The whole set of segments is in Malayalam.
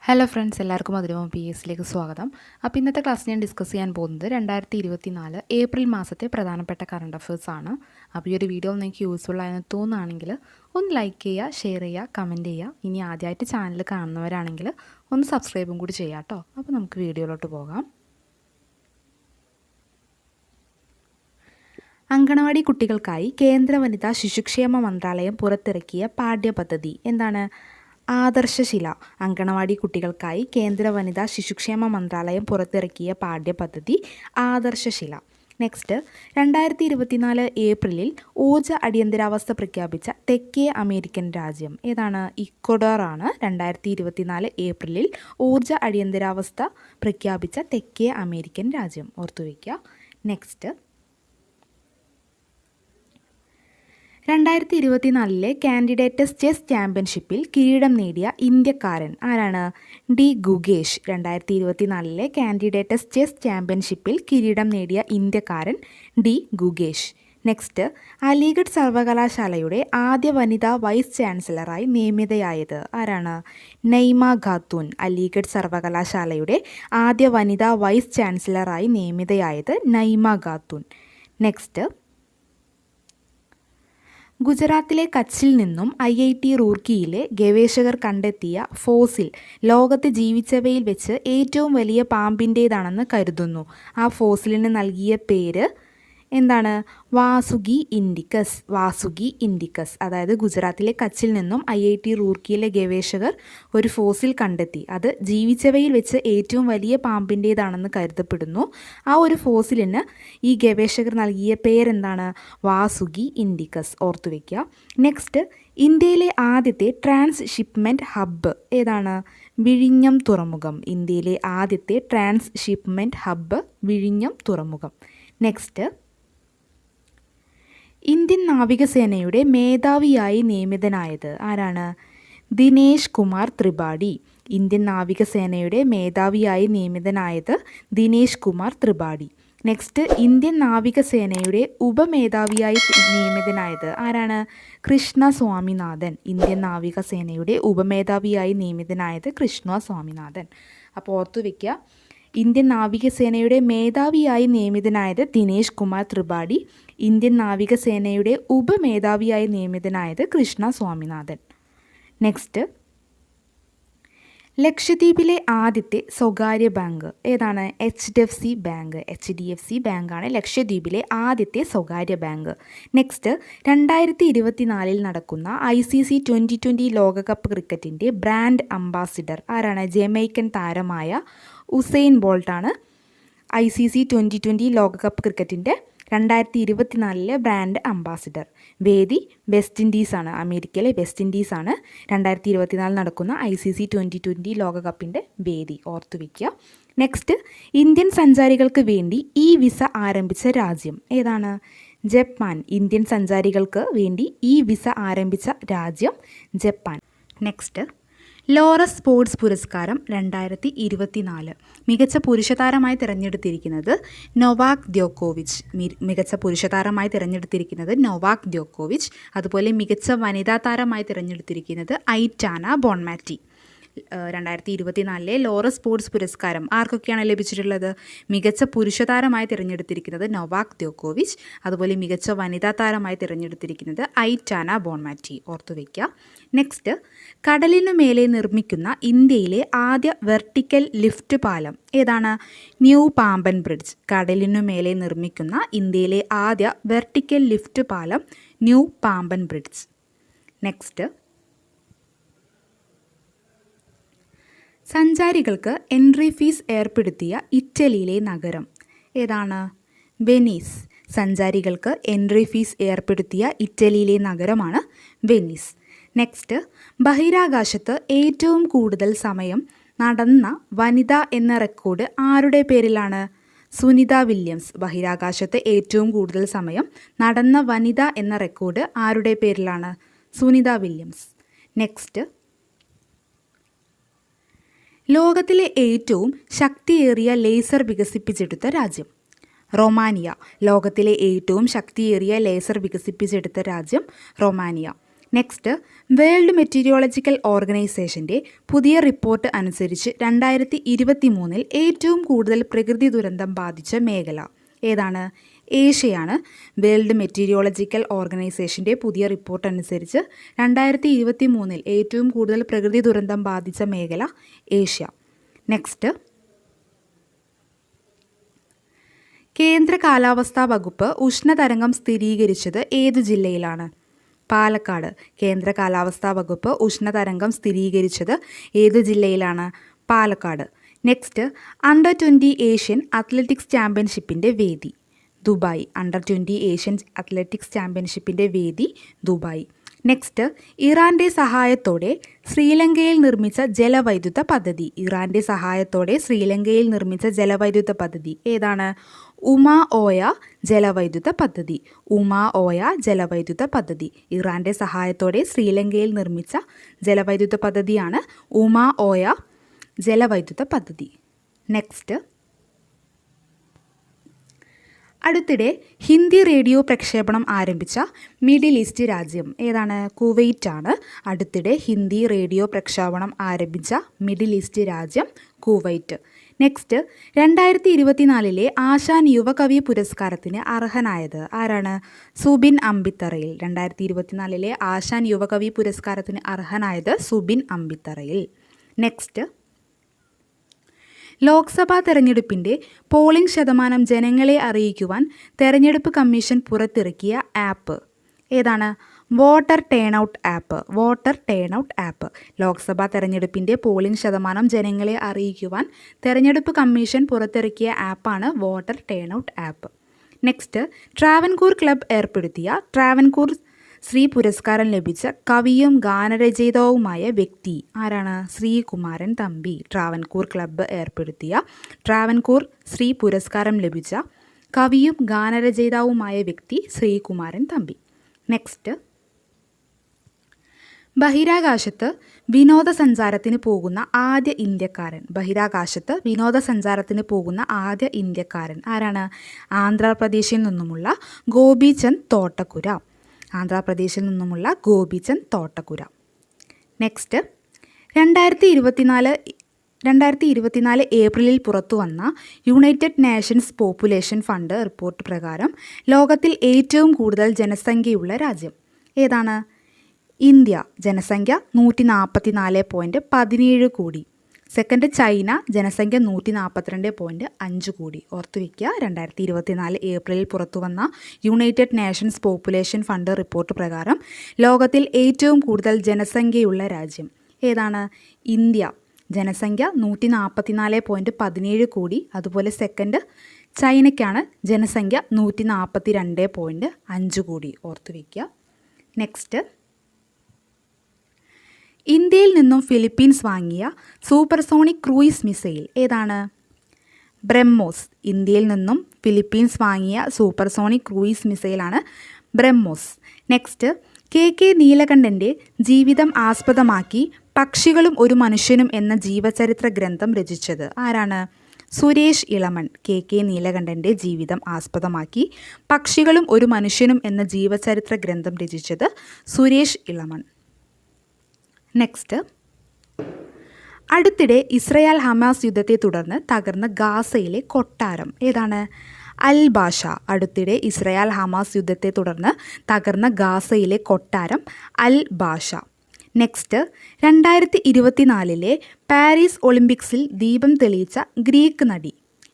ഹലോ ഫ്രണ്ട്സ്, എല്ലാവർക്കും മധുരമ PSലേക്ക് സ്വാഗതം. അപ്പോൾ ഇന്നത്തെ ക്ലാസ് ഞാൻ ഡിസ്കസ് ചെയ്യാൻ പോകുന്നത് 2024 ഏപ്രിൽ മാസത്തെ പ്രധാനപ്പെട്ട കറണ്ട് അഫേഴ്സാണ്. അപ്പോൾ ഈ ഒരു വീഡിയോ നിങ്ങൾക്ക് യൂസ്ഫുൾ ആയെന്ന് തോന്നുകയാണെങ്കിൽ ഒന്ന് ലൈക്ക് ചെയ്യുക, ഷെയർ ചെയ്യുക, കമൻറ്റ് ചെയ്യുക. ഇനി ആദ്യമായിട്ട് ചാനൽ കാണുന്നവരാണെങ്കിൽ ഒന്ന് സബ്സ്ക്രൈബും കൂടി ചെയ്യാം കേട്ടോ. അപ്പോൾ നമുക്ക് വീഡിയോയിലോട്ട് പോകാം. അങ്കണവാടി കുട്ടികൾക്കായി കേന്ദ്ര വനിതാ ശിശുക്ഷേമ മന്ത്രാലയം പുറത്തിറക്കിയ പാഠ്യപദ്ധതി എന്താണ്? ആദർശശില. അങ്കണവാടി കുട്ടികൾക്കായി കേന്ദ്ര വനിതാ ശിശുക്ഷേമ മന്ത്രാലയം പുറത്തിറക്കിയ പാഠ്യപദ്ധതി ആദർശശില. നെക്സ്റ്റ്, 2024 ഏപ്രിലിൽ ഊർജ അടിയന്തരാവസ്ഥ പ്രഖ്യാപിച്ച തെക്കേ അമേരിക്കൻ രാജ്യം ഏതാണ്? ഇക്വഡോർ ആണ്. 2024 ഏപ്രിലിൽ ഊർജ അടിയന്തരാവസ്ഥ പ്രഖ്യാപിച്ച തെക്കേ അമേരിക്കൻ രാജ്യം ഓർത്തുവയ്ക്കുക. നെക്സ്റ്റ്, 2024 കാൻഡിഡേറ്റ്സ് ചെസ് ചാമ്പ്യൻഷിപ്പിൽ കിരീടം നേടിയ ഇന്ത്യക്കാരൻ ആരാണ്? ഡി ഗുഗേഷ്. 2024 കാൻഡിഡേറ്റ്സ് ചെസ് ചാമ്പ്യൻഷിപ്പിൽ കിരീടം നേടിയ ഇന്ത്യക്കാരൻ ഡി ഗുഗേഷ്. നെക്സ്റ്റ്, അലിഗഡ് സർവകലാശാലയുടെ ആദ്യ വനിതാ വൈസ് ചാൻസലറായി നിയമിതയായത് ആരാണ്? നൈമ ഖാത്തൂൻ. അലിഗഡ് സർവകലാശാലയുടെ ആദ്യ വനിതാ വൈസ് ചാൻസലറായി നിയമിതയായത് നൈമ ഖാത്തൂൻ. നെക്സ്റ്റ്, ഗുജറാത്തിലെ കച്ചിൽ നിന്നും IIT റൂർക്കിയിലെ ഗവേഷകർ കണ്ടെത്തിയ ഫോസിൽ ലോകത്ത് ജീവിച്ചവയിൽ വെച്ച് ഏറ്റവും വലിയ പാമ്പിൻ്റേതാണെന്ന് കരുതുന്നു. ആ ഫോസിലിന് നൽകിയ പേര് എന്താണ്? വാസുകി ഇൻഡിക്കസ്. വാസുകി ഇൻഡിക്കസ്. അതായത് ഗുജറാത്തിലെ കച്ചിൽ നിന്നും IIT റൂർക്കിയിലെ ഗവേഷകർ ഒരു ഫോസിൽ കണ്ടെത്തി. അത് ജീവിച്ചവയിൽ വെച്ച് ഏറ്റവും വലിയ പാമ്പിൻ്റേതാണെന്ന് കരുതപ്പെടുന്നു. ആ ഒരു ഫോസിലിന് ഈ ഗവേഷകർ നൽകിയ പേരെന്താണ്? വാസുകി ഇൻഡിക്കസ്. ഓർത്തുവയ്ക്കുക. നെക്സ്റ്റ്, ഇന്ത്യയിലെ ആദ്യത്തെ ട്രാൻസ് ഷിപ്മെൻറ്റ് ഹബ്ബ് ഏതാണ്? വിഴിഞ്ഞം തുറമുഖം. ഇന്ത്യയിലെ ആദ്യത്തെ ട്രാൻസ് ഷിപ്മെൻറ്റ് ഹബ്ബ് വിഴിഞ്ഞം തുറമുഖം. നെക്സ്റ്റ്, ഇന്ത്യൻ നാവികസേനയുടെ മേധാവിയായി നിയമിതനായത് ആരാണ്? ദിനേശ് കുമാർ ത്രിപാഠി. ഇന്ത്യൻ നാവികസേനയുടെ മേധാവിയായി നിയമിതനായത് ദിനേശ് കുമാർ ത്രിപാഠി. നെക്സ്റ്റ്, ഇന്ത്യൻ നാവികസേനയുടെ ഉപമേധാവിയായി നിയമിതനായത് ആരാണ്? കൃഷ്ണ സ്വാമിനാഥൻ. ഇന്ത്യൻ നാവികസേനയുടെ ഉപമേധാവിയായി നിയമിതനായത് കൃഷ്ണ സ്വാമിനാഥൻ. അപ്പോൾ ഓർത്തുവയ്ക്കുക, ഇന്ത്യൻ നാവികസേനയുടെ മേധാവിയായി നിയമിതനായത് ദിനേശ് കുമാർ ത്രിപാഠി. ഇന്ത്യൻ നാവികസേനയുടെ ഉപമേധാവിയായി നിയമിതനായത് കൃഷ്ണ സ്വാമിനാഥൻ. നെക്സ്റ്റ്, ലക്ഷദ്വീപിലെ ആദ്യത്തെ സ്വകാര്യ ബാങ്ക് ഏതാണ്? HDFC bank. HDFC ബാങ്കാണ് ലക്ഷദ്വീപിലെ ആദ്യത്തെ സ്വകാര്യ ബാങ്ക്. നെക്സ്റ്റ്, 2024 നടക്കുന്ന ICC 2020 ലോകകപ്പ് ക്രിക്കറ്റിൻ്റെ ബ്രാൻഡ് അംബാസിഡർ ആരാണ്? ജമൈക്കൻ താരമായ ഉസൈൻ ബോൾട്ടാണ് ICC 2020 ലോകകപ്പ് ക്രിക്കറ്റിൻ്റെ 2024 ബ്രാൻഡ് അംബാസിഡർ. വേദി വെസ്റ്റ് ഇൻഡീസാണ്. അമേരിക്കയിലെ വെസ്റ്റ് ഇൻഡീസാണ് 2024 നടക്കുന്ന ICC 2020 ലോകകപ്പിൻ്റെ വേദി. ഓർത്തുവയ്ക്കുക. നെക്സ്റ്റ്, ഇന്ത്യൻ സഞ്ചാരികൾക്ക് വേണ്ടി വിസ ആരംഭിച്ച രാജ്യം ഏതാണ്? ജപ്പാൻ. ഇന്ത്യൻ സഞ്ചാരികൾക്ക് വേണ്ടി വിസ ആരംഭിച്ച രാജ്യം ജപ്പാൻ. നെക്സ്റ്റ്, ലോറസ് സ്പോർട്സ് പുരസ്കാരം 2024 മികച്ച പുരുഷതാരമായി തിരഞ്ഞെടുത്തിരിക്കുന്നത് നൊവാക് ദ്യോക്കോവിച്ച്. മികച്ച പുരുഷതാരമായി തിരഞ്ഞെടുത്തിരിക്കുന്നത് നൊവാക് ദ്യോക്കോവിച്ച്. അതുപോലെ മികച്ച വനിതാ താരമായി തിരഞ്ഞെടുത്തിരിക്കുന്നത് ഐറ്റാന ബോൺമാറ്റി. 2024 ലോറസ് സ്പോർട്സ് പുരസ്കാരം ആർക്കൊക്കെയാണ് ലഭിച്ചിട്ടുള്ളത്? മികച്ച പുരുഷതാരമായി തിരഞ്ഞെടുത്തിരിക്കുന്നത് നൊവാക് ദ്യോക്കോവിച്ച്. അതുപോലെ മികച്ച വനിതാ താരമായി തിരഞ്ഞെടുത്തിരിക്കുന്നത് ഐറ്റാന ബോൺമാറ്റി. ഓർത്തുവയ്ക്കുക. നെക്സ്റ്റ്, കടലിനു മേലെ നിർമ്മിക്കുന്ന ഇന്ത്യയിലെ ആദ്യ വെർട്ടിക്കൽ ലിഫ്റ്റ് പാലം ഏതാണ്? New Pamban bridge. കടലിനു മേലെ നിർമ്മിക്കുന്ന ഇന്ത്യയിലെ ആദ്യ വെർട്ടിക്കൽ ലിഫ്റ്റ് പാലം ന്യൂ പാമ്പൻ ബ്രിഡ്ജ്. നെക്സ്റ്റ്, സഞ്ചാരികൾക്ക് എൻട്രി ഫീസ് ഏർപ്പെടുത്തിയ ഇറ്റലിയിലെ നഗരം ഏതാണ്? വെനീസ്. സഞ്ചാരികൾക്ക് എൻട്രി ഫീസ് ഏർപ്പെടുത്തിയ ഇറ്റലിയിലെ നഗരമാണ് വെനീസ്. നെക്സ്റ്റ്, ബഹിരാകാശത്ത് ഏറ്റവും കൂടുതൽ സമയം നടന്ന വനിത എന്ന റെക്കോർഡ് ആരുടെ പേരിലാണ്? സുനിത വില്യംസ്. ബഹിരാകാശത്ത് ഏറ്റവും കൂടുതൽ സമയം നടന്ന വനിത എന്ന റെക്കോർഡ് ആരുടെ പേരിലാണ്? സുനിത വില്യംസ്. നെക്സ്റ്റ്, ലോകത്തിലെ ഏറ്റവും ശക്തിയേറിയ ലേസർ വികസിപ്പിച്ചെടുത്ത രാജ്യം റൊമാനിയ. ലോകത്തിലെ ഏറ്റവും ശക്തിയേറിയ ലേസർ വികസിപ്പിച്ചെടുത്ത രാജ്യം റൊമാനിയ. നെക്സ്റ്റ്, വേൾഡ് മെറ്റീരിയോളജിക്കൽ ഓർഗനൈസേഷൻ്റെ പുതിയ റിപ്പോർട്ട് അനുസരിച്ച് 2023 ഏറ്റവും കൂടുതൽ പ്രകൃതി ദുരന്തം ബാധിച്ച മേഖല ഏതാണ്? ഏഷ്യയാണ്. വേൾഡ് മെറ്റീരിയോളജിക്കൽ ഓർഗനൈസേഷൻ്റെ പുതിയ റിപ്പോർട്ട് അനുസരിച്ച് 2023 ഏറ്റവും കൂടുതൽ പ്രകൃതി ദുരന്തം ബാധിച്ച മേഖല ഏഷ്യ. നെക്സ്റ്റ്, കേന്ദ്ര കാലാവസ്ഥാ വകുപ്പ് ഉഷ്ണതരംഗം സ്ഥിരീകരിച്ചത് ഏതു ജില്ലയിലാണ്? പാലക്കാട്. കേന്ദ്ര കാലാവസ്ഥാ വകുപ്പ് ഉഷ്ണതരംഗം സ്ഥിരീകരിച്ചത് ഏതു ജില്ലയിലാണ്? Palakkad. Next, under 20 Asian athletics ചാമ്പ്യൻഷിപ്പിൻ്റെ വേദി ദുബായ്. അണ്ടർ 20 ഏഷ്യൻ അത്ലറ്റിക്സ് ചാമ്പ്യൻഷിപ്പിൻ്റെ വേദി ദുബായ്. നെക്സ്റ്റ്, ഇറാൻ്റെ സഹായത്തോടെ ശ്രീലങ്കയിൽ നിർമ്മിച്ച ജലവൈദ്യുത പദ്ധതി. ഇറാൻ്റെ സഹായത്തോടെ ശ്രീലങ്കയിൽ നിർമ്മിച്ച ജലവൈദ്യുത പദ്ധതി ഏതാണ്? ഉമാ ഓയ ജലവൈദ്യുത പദ്ധതി. ഉമാ ഓയ ജലവൈദ്യുത പദ്ധതി. ഇറാൻ്റെ സഹായത്തോടെ ശ്രീലങ്കയിൽ നിർമ്മിച്ച ജലവൈദ്യുത പദ്ധതിയാണ് ഉമാ ഓയ ജലവൈദ്യുത പദ്ധതി. നെക്സ്റ്റ്, അടുത്തിടെ ഹിന്ദി റേഡിയോ പ്രക്ഷേപണം ആരംഭിച്ച മിഡിൽ ഈസ്റ്റ് രാജ്യം ഏതാണ്? കുവൈറ്റ് ആണ്. അടുത്തിടെ ഹിന്ദി റേഡിയോ പ്രക്ഷേപണം ആരംഭിച്ച മിഡിൽ ഈസ്റ്റ് രാജ്യം കുവൈറ്റ്. നെക്സ്റ്റ്, 2024 ആശാൻ യുവകവി പുരസ്കാരത്തിന് അർഹനായത് ആരാണ്? സുബിൻ അമ്പിത്തറയിൽ. 2024 ആശാൻ യുവകവി പുരസ്കാരത്തിന് അർഹനായത് സുബിൻ അമ്പിത്തറയിൽ. നെക്സ്റ്റ്, ലോക്സഭാ തെരഞ്ഞെടുപ്പിൻ്റെ പോളിംഗ് ശതമാനം ജനങ്ങളെ അറിയിക്കുവാൻ തെരഞ്ഞെടുപ്പ് കമ്മീഷൻ പുറത്തിറക്കിയ ആപ്പ് ഏതാണ്? Voter turn out app. Voter turn out app. Lok Sabha തെരഞ്ഞെടുപ്പിൻ്റെ പോളിംഗ് ശതമാനം ജനങ്ങളെ അറിയിക്കുവാൻ തെരഞ്ഞെടുപ്പ് കമ്മീഷൻ പുറത്തിറക്കിയ ആപ്പാണ് voter turn out app. Next, Travancore club ഏർപ്പെടുത്തിയ ട്രാവൻകൂർ ശ്രീ പുരസ്കാരം ലഭിച്ച കവിയും ഗാനരചയിതാവുമായ വ്യക്തി ആരാണ്? ശ്രീകുമാരൻ തമ്പി. ട്രാവൻകൂർ ക്ലബ്ബ് ഏർപ്പെടുത്തിയ ട്രാവൻകൂർ ശ്രീ പുരസ്കാരം ലഭിച്ച കവിയും ഗാനരചയിതാവുമായ വ്യക്തി ശ്രീകുമാരൻ തമ്പി. നെക്സ്റ്റ്, ബഹിരാകാശത്ത് വിനോദസഞ്ചാരത്തിന് പോകുന്ന ആദ്യ ഇന്ത്യക്കാരൻ. ബഹിരാകാശത്ത് വിനോദസഞ്ചാരത്തിന് പോകുന്ന ആദ്യ ഇന്ത്യക്കാരൻ ആരാണ്? ആന്ധ്രാപ്രദേശിൽ നിന്നുമുള്ള ഗോപിചന്ദ് തോട്ടക്കുര. ആന്ധ്രാപ്രദേശിൽ നിന്നുമുള്ള ഗോപിചന്ദ് തോട്ടക്കുര. നെക്സ്റ്റ്, 2024 ഏപ്രിലിൽ പുറത്തു വന്ന United Nations population fund report പ്രകാരം ലോകത്തിൽ ഏറ്റവും കൂടുതൽ ജനസംഖ്യയുള്ള രാജ്യം ഏതാണ്? ഇന്ത്യ. ജനസംഖ്യ 144.17 കോടി. Second China. ജനസംഖ്യ 142.5 കോടി. ഓർത്തുവയ്ക്കുക. 2024 ഏപ്രിലിൽ പുറത്തുവന്ന United Nations population fund report പ്രകാരം ലോകത്തിൽ ഏറ്റവും കൂടുതൽ ജനസംഖ്യയുള്ള രാജ്യം ഏതാണ്? ഇന്ത്യ. ജനസംഖ്യ 144.17 കോടി. അതുപോലെ സെക്കൻഡ് ചൈനയ്ക്കാണ് ജനസംഖ്യ 142.5 കോടി. ഓർത്തുവയ്ക്കുക. നെക്സ്റ്റ്, ഇന്ത്യയിൽ നിന്നും ഫിലിപ്പീൻസ് വാങ്ങിയ സൂപ്പർസോണിക് ക്രൂയിസ് മിസൈൽ ഏതാണ്? ബ്രഹ്മോസ്. ഇന്ത്യയിൽ നിന്നും ഫിലിപ്പീൻസ് വാങ്ങിയ സൂപ്പർസോണിക് ക്രൂയിസ് മിസൈലാണ് ബ്രഹ്മോസ്. നെക്സ്റ്റ്, കെ നീലകണ്ഠൻ്റെ ജീവിതം ആസ്പദമാക്കി പക്ഷികളും ഒരു മനുഷ്യനും എന്ന ജീവചരിത്ര ഗ്രന്ഥം രചിച്ചത് ആരാണ്? സുരേഷ് ഇളമൺ. കെ നീലകണ്ഠൻ്റെ ജീവിതം ആസ്പദമാക്കി പക്ഷികളും ഒരു മനുഷ്യനും എന്ന ജീവചരിത്ര ഗ്രന്ഥം രചിച്ചത് സുരേഷ് ഇളമൺ. നെക്സ്റ്റ്, അടുത്തിടെ ഇസ്രയേൽ ഹമാസ് യുദ്ധത്തെ തുടർന്ന് തകർന്ന ഗാസയിലെ കൊട്ടാരം ഏതാണ്? അൽ ബാഷ. അടുത്തിടെ ഇസ്രയേൽ ഹമാസ് യുദ്ധത്തെ തുടർന്ന് തകർന്ന ഗാസയിലെ കൊട്ടാരം അൽ ബാഷ. നെക്സ്റ്റ്, 2024 പാരീസ് ഒളിമ്പിക്സിൽ ദീപം തെളിയിച്ച ഗ്രീക്ക് നടി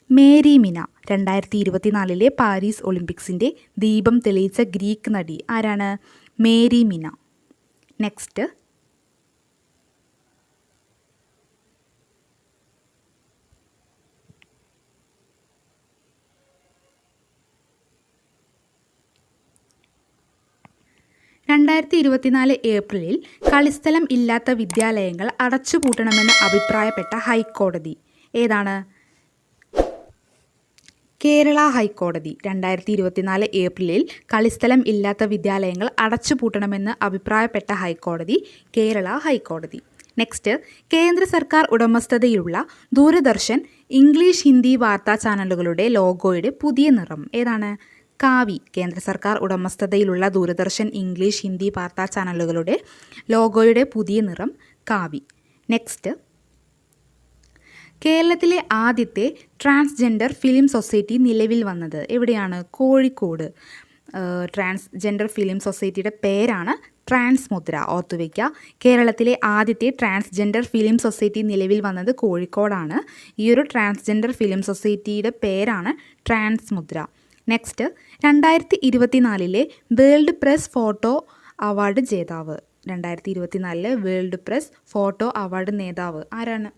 മേരി മിന. 2024 പാരീസ് ഒളിമ്പിക്സിൻ്റെ ദീപം തെളിയിച്ച ഗ്രീക്ക് നടി ആരാണ്? മേരി മിന. നെക്സ്റ്റ്, ഏപ്രിലിൽ കളിസ്ഥലം ഇല്ലാത്ത വിദ്യാലയങ്ങൾ അടച്ചുപൂട്ടണമെന്ന് അഭിപ്രായപ്പെട്ട ഹൈക്കോടതി ഏതാണ്? കേരള ഹൈക്കോടതി. 2024 ഏപ്രിലിൽ കളിസ്ഥലം ഇല്ലാത്ത വിദ്യാലയങ്ങൾ അടച്ചുപൂട്ടണമെന്ന് അഭിപ്രായപ്പെട്ട ഹൈക്കോടതി കേരള ഹൈക്കോടതി. നെക്സ്റ്റ്, കേന്ദ്ര സർക്കാർ ഉടമസ്ഥതയിലുള്ള ദൂരദർശൻ ഇംഗ്ലീഷ് ഹിന്ദി വാർത്താ ചാനലുകളുടെ ലോഗോയുടെ പുതിയ നിറം ഏതാണ്? കാവി കേന്ദ്ര സർക്കാർ ഉടമസ്ഥതയിലുള്ള ദൂരദർശൻ ഇംഗ്ലീഷ്, ഹിന്ദി വാർത്താ ചാനലുകളുടെ ലോഗോയുടെ പുതിയ നിറം കാവി. നെക്സ്റ്റ്, കേരളത്തിലെ ആദ്യത്തെ ട്രാൻസ്ജെൻഡർ ഫിലിം സൊസൈറ്റി നിലവിൽ വന്നത് എവിടെയാണ്? കോഴിക്കോട്. ട്രാൻസ്ജെൻഡർ ഫിലിം സൊസൈറ്റിയുടെ പേരാണ് ട്രാൻസ്മുദ്ര. ഓർത്തുവയ്ക്കുക. കേരളത്തിലെ ആദ്യത്തെ ട്രാൻസ്ജെൻഡർ ഫിലിം സൊസൈറ്റി നിലവിൽ വന്നത് കോഴിക്കോടാണ്. ഈ ഒരു ട്രാൻസ്ജെൻഡർ ഫിലിം സൊസൈറ്റിയുടെ പേരാണ് Transmudra. Next, 2024 world press photo award ജേതാവ്. 2024 വേൾഡ് പ്രസ് ഫോട്ടോ അവാർഡ് നേതാവ് ആരാണ്?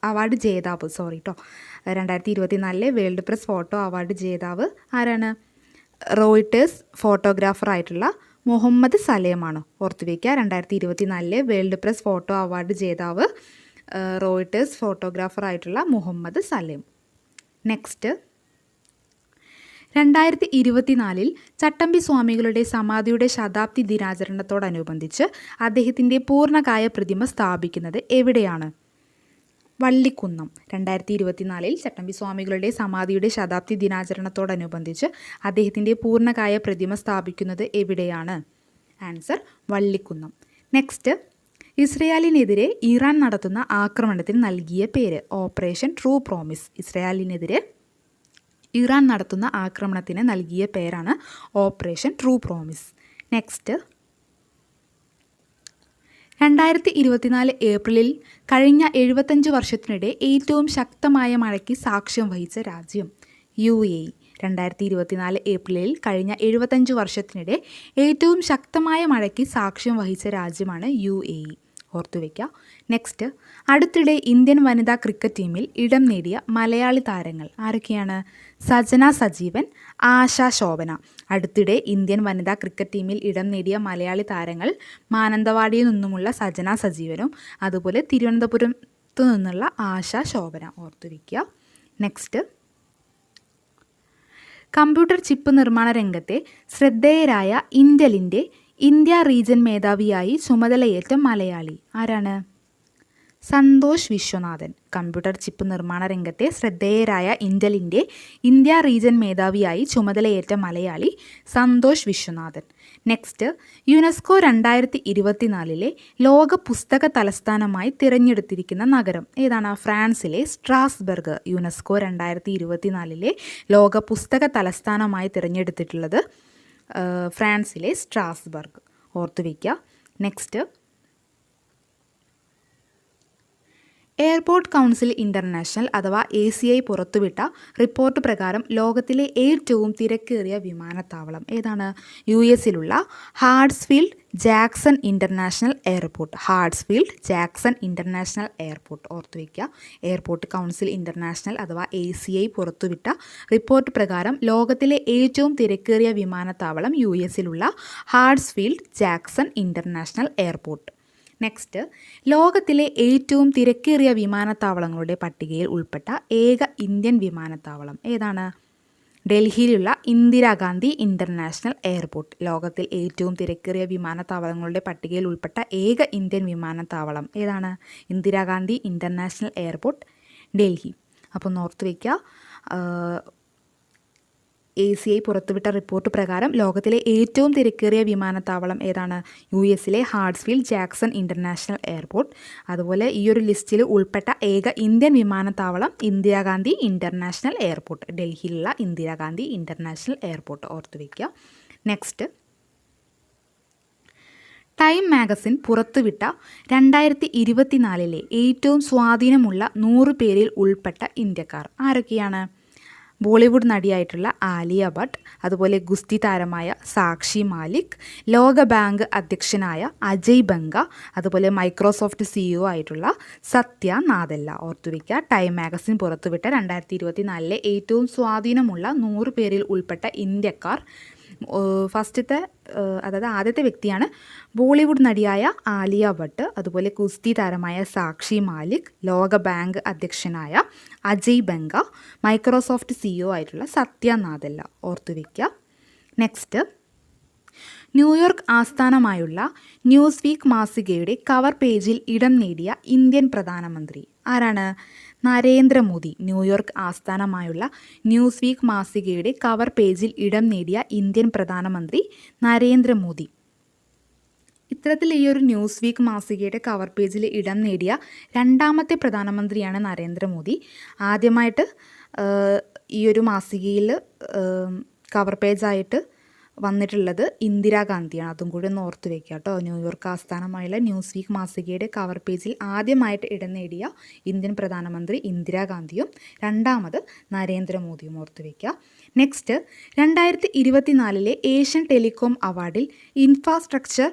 അവാർഡ് ജേതാവ് 2024 വേൾഡ് പ്രസ് ഫോട്ടോ അവാർഡ് ജേതാവ് ആരാണ്? റോയിട്ടേഴ്സ് ഫോട്ടോഗ്രാഫറായിട്ടുള്ള മുഹമ്മദ് സലേമാണ്. ഓർത്തുവയ്ക്കുക. 2024 വേൾഡ് പ്രസ് ഫോട്ടോ അവാർഡ് ജേതാവ് റോയിട്ടേഴ്സ് ഫോട്ടോഗ്രാഫറായിട്ടുള്ള മുഹമ്മദ് സലേം. നെക്സ്റ്റ്, 2024 ചട്ടമ്പി സ്വാമികളുടെ സമാധിയുടെ ശതാബ്ദി ദിനാചരണത്തോടനുബന്ധിച്ച് അദ്ദേഹത്തിൻ്റെ പൂർണ്ണകായ പ്രതിമ സ്ഥാപിക്കുന്നത് എവിടെയാണ്? വള്ളിക്കുന്നം. 2024 ചട്ടമ്പി സ്വാമികളുടെ സമാധിയുടെ ശതാബ്ദി ദിനാചരണത്തോടനുബന്ധിച്ച് അദ്ദേഹത്തിൻ്റെ പൂർണ്ണകായ പ്രതിമ സ്ഥാപിക്കുന്നത് എവിടെയാണ്? ആൻസർ വള്ളിക്കുന്നം. നെക്സ്റ്റ്, ഇസ്രയേലിനെതിരെ ഇറാൻ നടത്തുന്ന ആക്രമണത്തിന് നൽകിയ പേര്? Operation true promise. ഇസ്രയേലിനെതിരെ ഇറാൻ നടത്തുന്ന ആക്രമണത്തിന് നൽകിയ പേരാണ് ഓപ്പറേഷൻ ട്രൂ പ്രോമിസ്. നെക്സ്റ്റ്, 2024 ഏപ്രിലിൽ കഴിഞ്ഞ 75 വർഷത്തിനിടെ ഏറ്റവും ശക്തമായ മഴയ്ക്ക് സാക്ഷ്യം വഹിച്ച രാജ്യം? UAE. 2024 ഏപ്രിലിൽ കഴിഞ്ഞ 75 വർഷത്തിനിടെ ഏറ്റവും ശക്തമായ മഴയ്ക്ക് സാക്ഷ്യം വഹിച്ച രാജ്യമാണ് UAE. ഓർത്തുവയ്ക്കുക. നെക്സ്റ്റ്, അടുത്തിടെ ഇന്ത്യൻ വനിതാ ക്രിക്കറ്റ് ടീമിൽ ഇടം നേടിയ മലയാളി താരങ്ങൾ ആരൊക്കെയാണ്? സജന സജീവൻ, ആശ ശോഭന. അടുത്തിടെ ഇന്ത്യൻ വനിതാ ക്രിക്കറ്റ് ടീമിൽ ഇടം നേടിയ മലയാളി താരങ്ങൾ മാനന്തവാടിയിൽ നിന്നുമുള്ള സജന സജീവനും അതുപോലെ തിരുവനന്തപുരത്തു നിന്നുള്ള ആശ ശോഭന. ഓർത്തുവയ്ക്കുക. നെക്സ്റ്റ്, കമ്പ്യൂട്ടർ ചിപ്പ് നിർമ്മാണ രംഗത്തെ ശ്രദ്ധേയരായ ഇന്റലിൻ്റെ ഇന്ത്യ റീജൻ മേധാവിയായി ചുമതലയേറ്റ മലയാളി ആരാണ്? സന്തോഷ് വിശ്വനാഥൻ. കമ്പ്യൂട്ടർ ചിപ്പ് നിർമ്മാണ രംഗത്തെ ശ്രദ്ധേയരായ ഇന്റലിൻ്റെ ഇന്ത്യ റീജൻ മേധാവിയായി ചുമതലയേറ്റ മലയാളി സന്തോഷ് വിശ്വനാഥൻ. നെക്സ്റ്റ്, യുനെസ്കോ 2024 ലോക പുസ്തക തലസ്ഥാനമായി തിരഞ്ഞെടുത്തിരിക്കുന്ന നഗരം ഏതാണ്? ഫ്രാൻസിലെ സ്ട്രാസ്ബർഗ്. യുനെസ്കോ 2024 ലോക പുസ്തക തലസ്ഥാനമായി തിരഞ്ഞെടുത്തിട്ടുള്ളത് ഫ്രാൻസിലെ സ്ട്രാസ്ബർഗ്. ഓർത്തുവയ്ക്കുക. നെക്സ്റ്റ്, എയർപോർട്ട് കൗൺസിൽ ഇൻ്റർനാഷണൽ അഥവാ ACI പുറത്തുവിട്ട റിപ്പോർട്ട് പ്രകാരം ലോകത്തിലെ ഏറ്റവും തിരക്കേറിയ വിമാനത്താവളം ഏതാണ്? US-ലുള്ള Hartsfield Jackson international airport. Hartsfield Jackson international airport. ഓർത്തുവയ്ക്കുക. എയർപോർട്ട് കൗൺസിൽ ഇൻ്റർനാഷണൽ അഥവാ ACI പുറത്തുവിട്ട റിപ്പോർട്ട് പ്രകാരം ലോകത്തിലെ ഏറ്റവും തിരക്കേറിയ വിമാനത്താവളം US-ലുള്ള Hartsfield Jackson international airport. Next, ലോകത്തിലെ ഏറ്റവും തിരക്കേറിയ വിമാനത്താവളങ്ങളുടെ പട്ടികയിൽ ഉൾപ്പെട്ട ഏക ഇന്ത്യൻ വിമാനത്താവളം ഏതാണ്? ഡൽഹിയിലുള്ള ഇന്ദിരാഗാന്ധി ഇൻ്റർനാഷണൽ എയർപോർട്ട്. ലോകത്തിൽ ഏറ്റവും തിരക്കേറിയ വിമാനത്താവളങ്ങളുടെ പട്ടികയിൽ ഉൾപ്പെട്ട ഏക ഇന്ത്യൻ വിമാനത്താവളം ഏതാണ്? Indira Gandhi international airport, Delhi. അപ്പോൾ ഓർത്ത് വയ്ക്കുക. ACI പുറത്തുവിട്ട റിപ്പോർട്ട് പ്രകാരം ലോകത്തിലെ ഏറ്റവും തിരക്കേറിയ വിമാനത്താവളം ഏതാണ്? US-ലെ ഹാർട്സ്ഫീൽഡ് ജാക്സൺ ഇൻ്റർനാഷണൽ എയർപോർട്ട്. അതുപോലെ ഈ ഒരു ലിസ്റ്റിൽ ഉൾപ്പെട്ട ഏക ഇന്ത്യൻ വിമാനത്താവളം ഇന്ദിരാഗാന്ധി ഇൻ്റർനാഷണൽ എയർപോർട്ട്, ഡൽഹിയിലുള്ള ഇന്ദിരാഗാന്ധി ഇൻ്റർനാഷണൽ എയർപോർട്ട്. ഓർത്തുവയ്ക്കുക. നെക്സ്റ്റ്, ടൈം മാഗസിൻ പുറത്തുവിട്ട 2024 ഏറ്റവും സ്വാധീനമുള്ള 100 പേരിൽ ഉൾപ്പെട്ട ഇന്ത്യക്കാർ ആരൊക്കെയാണ്? ബോളിവുഡ് നടിയായിട്ടുള്ള ആലിയ ഭട്ട്, അതുപോലെ ഗുസ്തി താരമായ സാക്ഷി മാലിക്, ലോക ബാങ്ക് അധ്യക്ഷനായ അജയ് ബംഗ, അതുപോലെ മൈക്രോസോഫ്റ്റ് CEO ആയിട്ടുള്ള സത്യ നാദല്ല. ഓർത്തുവയ്ക്കുക. ടൈം മാഗസിൻ പുറത്തുവിട്ട 2024 ഏറ്റവും സ്വാധീനമുള്ള 100 പേരിൽ ഉൾപ്പെട്ട ഇന്ത്യക്കാർ. ഫസ്റ്റത്തെ അതായത് ആദ്യത്തെ വ്യക്തിയാണ് ബോളിവുഡ് നടിയായ ആലിയ ഭട്ട്, അതുപോലെ കുസ്തി താരമായ സാക്ഷി മാലിക്, ലോക ബാങ്ക് അധ്യക്ഷനായ അജയ് ബംഗ, മൈക്രോസോഫ്റ്റ് CEO ആയിട്ടുള്ള സത്യ നാദല്ല. ഓർത്തുവയ്ക്കുക. നെക്സ്റ്റ്, ന്യൂയോർക്ക് ആസ്ഥാനമായുള്ള ന്യൂസ് വീക്ക് മാസികയുടെ കവർ പേജിൽ ഇടം നേടിയ ഇന്ത്യൻ പ്രധാനമന്ത്രി ആരാണ്? നരേന്ദ്രമോദി ന്യൂയോർക്ക് ആസ്ഥാനമായുള്ള ന്യൂസ് വീക്ക് മാസികയുടെ കവർ പേജിൽ ഇടം നേടിയ ഇന്ത്യൻ പ്രധാനമന്ത്രി നരേന്ദ്രമോദി. ഇത്തരത്തിൽ ഈ ഒരു ന്യൂസ് വീക്ക് മാസികയുടെ കവർ പേജിൽ ഇടം നേടിയ രണ്ടാമത്തെ പ്രധാനമന്ത്രിയാണ് നരേന്ദ്രമോദി. ആദ്യമായിട്ട് ഈ ഒരു മാസികയിൽ കവർ പേജായിട്ട് വന്നിട്ടുള്ളത് ഇന്ദിരാഗാന്ധിയാണ്. അതും കൂടി ഒന്ന് ഓർത്ത് വയ്ക്കുക കേട്ടോ. ന്യൂയോർക്ക് ആസ്ഥാനമായുള്ള ന്യൂസ് വീക്ക് മാസികയുടെ കവർ പേജിൽ ആദ്യമായിട്ട് ഇടം നേടിയ ഇന്ത്യൻ പ്രധാനമന്ത്രി ഇന്ദിരാഗാന്ധിയും രണ്ടാമത് നരേന്ദ്രമോദിയും ഓർത്ത് വയ്ക്കുക. നെക്സ്റ്റ്, 2024 ഏഷ്യൻ ടെലികോം അവാർഡിൽ infrastructure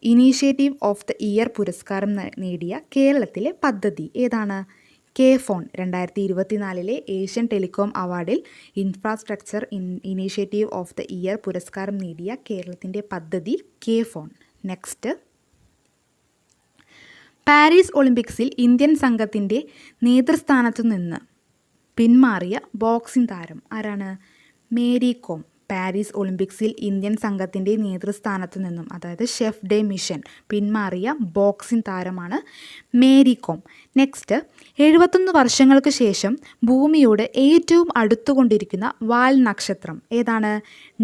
initiative of the year പുരസ്കാരം നേടിയ കേരളത്തിലെ പദ്ധതി ഏതാണ്? കെ-ഫോൺ. 2024 ഏഷ്യൻ ടെലികോം അവാർഡിൽ infrastructure initiative of the year പുരസ്കാരം നേടിയ കേരളത്തിൻ്റെ പദ്ധതി കെ-ഫോൺ. നെക്സ്റ്റ്, പാരീസ് ഒളിമ്പിക്സിൽ ഇന്ത്യൻ സംഘത്തിൻ്റെ നേതൃസ്ഥാനത്തു നിന്ന് പിന്മാറിയ ബോക്സിംഗ് താരം ആരാണ്? മേരി കോം. പാരീസ് ഒളിമ്പിക്സിൽ ഇന്ത്യൻ സംഘത്തിൻ്റെ നേതൃസ്ഥാനത്തു നിന്നും, അതായത് ഷെഫ് ഡെ മിഷൻ, പിന്മാറിയ ബോക്സിംഗ് താരമാണ് മേരി കോം. നെക്സ്റ്റ്, 71 വർഷങ്ങൾക്ക് ശേഷം ഭൂമിയോട് ഏറ്റവും അടുത്തുകൊണ്ടിരിക്കുന്ന വാൽ നക്ഷത്രം ഏതാണ്?